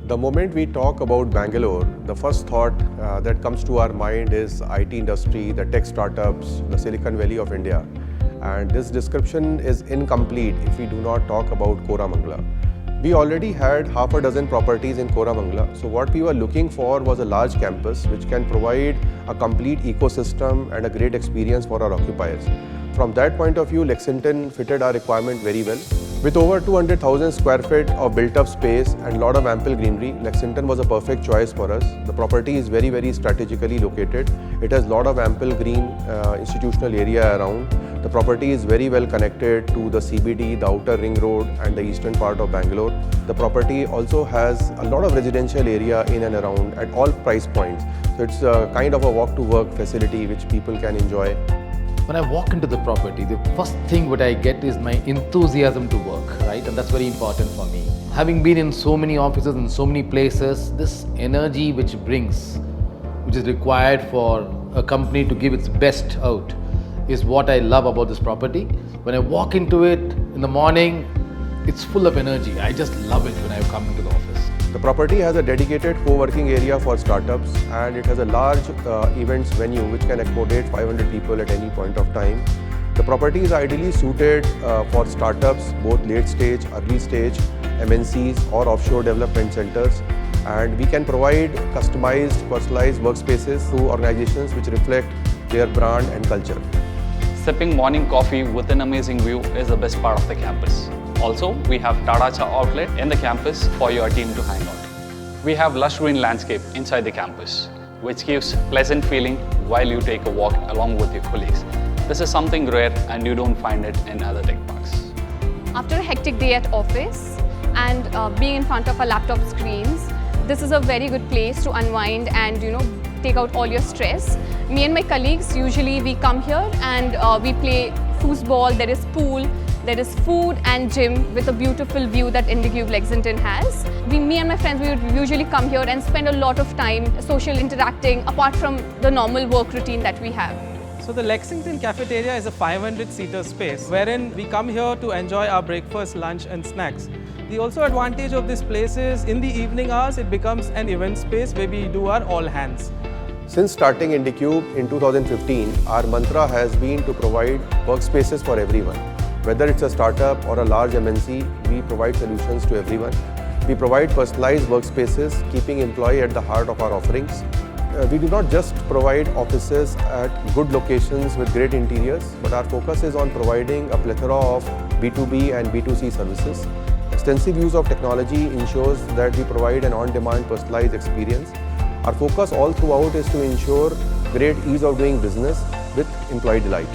The moment we talk about Bangalore, the first thought that comes to our mind is IT industry, the tech startups, the Silicon Valley of India. And this description is incomplete if we do not talk about Koramangala. We already had half a dozen properties in Koramangala, so what we were looking for was a large campus which can provide a complete ecosystem and a great experience for our occupiers. From that point of view, Lexington fitted our requirement very well. With over 200,000 square feet of built-up space and lot of ample greenery, Lexington was a perfect choice for us. The property is very strategically located. It has lot of ample green institutional area around. The property is very well connected to the CBD, the outer ring road and the eastern part of Bangalore. The property also has a lot of residential area in and around at all price points. So it's a kind of a walk-to-work facility which people can enjoy. When I walk into the property, the first thing what I get is my enthusiasm to work, right? And that's very important for me. Having been in so many offices and so many places, this energy which is required for a company to give its best out, is what I love about this property. When I walk into it in the morning, it's full of energy. I just love it when I come into the office. The property has a dedicated co-working area for startups and it has a large events venue which can accommodate 500 people at any point of time. The property is ideally suited for startups, both late stage, early stage, MNCs or offshore development centers, and we can provide customized, personalized workspaces to organizations which reflect their brand and culture. Sipping morning coffee with an amazing view is the best part of the campus. Also, we have Tata Cha outlet in the campus for your team to hang out. We have lush green landscape inside the campus, which gives pleasant feeling while you take a walk along with your colleagues. This is something rare and you don't find it in other tech parks. After a hectic day at office and being in front of our laptop screens, this is a very good place to unwind and take out all your stress. Me and my colleagues, usually we come here and we play foosball, there is pool, there is food and gym with a beautiful view that IndiCube Lexington has. Me and my friends, we would usually come here and spend a lot of time social interacting apart from the normal work routine that we have. So the Lexington Cafeteria is a 500-seater space wherein we come here to enjoy our breakfast, lunch and snacks. The also advantage of this place is in the evening hours it becomes an event space where we do our all hands. Since starting IndiCube in 2015, our mantra has been to provide workspaces for everyone. Whether it's a startup or a large MNC, we provide solutions to everyone. We provide personalized workspaces, keeping employee at the heart of our offerings. We do not just provide offices at good locations with great interiors, but our focus is on providing a plethora of B2B and B2C services. Extensive use of technology ensures that we provide an on-demand personalized experience. Our focus all throughout is to ensure great ease of doing business with employee delight.